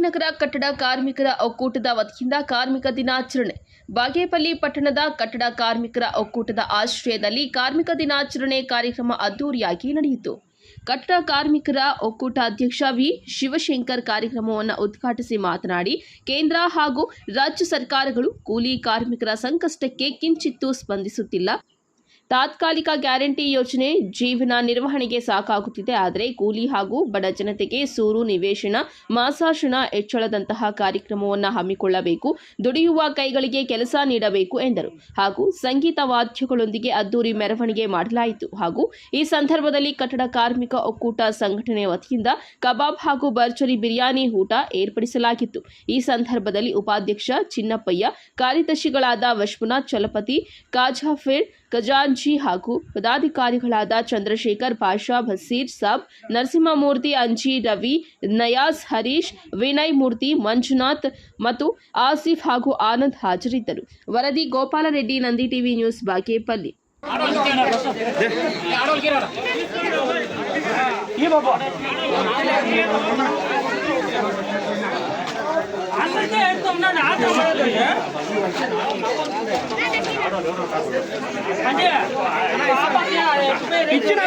ಭಾಗ್ಯನಗರ ಕಟ್ಟಡ ಕಾರ್ಮಿಕರ ಒಕ್ಕೂಟದ ವತಿಯಿಂದ ಕಾರ್ಮಿಕ ದಿನಾಚರಣೆ. ಬಾಗೇಪಲ್ಲಿ ಪಟ್ಟಣದ ಕಟ್ಟಡ ಕಾರ್ಮಿಕರ ಒಕ್ಕೂಟದ ಆಶ್ರಯದಲ್ಲಿ ಕಾರ್ಮಿಕ ದಿನಾಚರಣೆ ಕಾರ್ಯಕ್ರಮ ಅದ್ದೂರಿಯಾಗಿ ನಡೆಯಿತು. ಕಟ್ಟಡ ಕಾರ್ಮಿಕರ ಒಕ್ಕೂಟ ಅಧ್ಯಕ್ಷ ವಿ. ಶಿವಶಂಕರ್ ಕಾರ್ಯಕ್ರಮವನ್ನು ಉದ್ಘಾಟಿಸಿ ಮಾತನಾಡಿ, ಕೇಂದ್ರ ಹಾಗೂ ರಾಜ್ಯ ಸರ್ಕಾರಗಳು ಕೂಲಿ ಕಾರ್ಮಿಕರ ಸಂಕಷ್ಟಕ್ಕೆ ಕಿಂಚಿತ್ತೂ ಸ್ಪಂದಿಸುತ್ತಿಲ್ಲ. ತಾತ್ಕಾಲಿಕ ಗ್ಯಾರಂಟಿ ಯೋಜನೆ ಜೀವನ ನಿರ್ವಹಣೆಗೆ ಸಾಕಾಗುತ್ತಿದೆ. ಆದರೆ ಕೂಲಿ ಹಾಗೂ ಬಡ ಜನತೆಗೆ ಸೂರು ನಿವೇಶನ, ಮಾಸಾಶನ ಹೆಚ್ಚಳದಂತಹ ಕಾರ್ಯಕ್ರಮವನ್ನು ಹಮ್ಮಿಕೊಳ್ಳಬೇಕು. ದುಡಿಯುವ ಕೈಗಳಿಗೆ ಕೆಲಸ ನೀಡಬೇಕು ಎಂದರು. ಹಾಗೂ ಸಂಗೀತ ವಾದ್ಯಗಳೊಂದಿಗೆ ಅದ್ದೂರಿ ಮೆರವಣಿಗೆ ಮಾಡಲಾಯಿತು. ಹಾಗೂ ಈ ಸಂದರ್ಭದಲ್ಲಿ ಕಟ್ಟಡ ಕಾರ್ಮಿಕ ಒಕ್ಕೂಟ ಸಂಘಟನೆ ವತಿಯಿಂದ ಕಬಾಬ್ ಹಾಗೂ ಭರ್ಜರಿ ಬಿರಿಯಾನಿ ಊಟ ಏರ್ಪಡಿಸಲಾಗಿತ್ತು. ಈ ಸಂದರ್ಭದಲ್ಲಿ ಉಪಾಧ್ಯಕ್ಷ ಚಿನ್ನಪ್ಪಯ್ಯ, ಕಾರ್ಯದರ್ಶಿಗಳಾದ ವಿಶ್ವನಾಥ್ ಚಲಪತಿ, ಕಾಜಾಫೇರ್ ಖಜಾಂಚಿ ಹಾಗೂ ಪದಾಧಿಕಾರಿಗಳಾದ ಚಂದ್ರಶೇಖರ್, ಪಾಷಾ, ಬಸೀರ್ ಸಾಬ್, ನರಸಿಂಹಮೂರ್ತಿ, ಅಂಜಿ, ರವಿ, ನಯಾಜ್, ಹರೀಶ್, ವಿನಯ್ ಮೂರ್ತಿ, ಮಂಜುನಾಥ್ ಮತ್ತು ಆಸಿಫ್ ಹಾಗೂ ಆನಂದ್ ಹಾಜರಿದ್ದರು. ವರದಿ ಗೋಪಾಲ ರೆಡ್ಡಿ, ನಂದಿ ಟಿವಿ ನ್ಯೂಸ್, ಬಾಗೇಪಲ್ಲಿ. ఇచ్చిన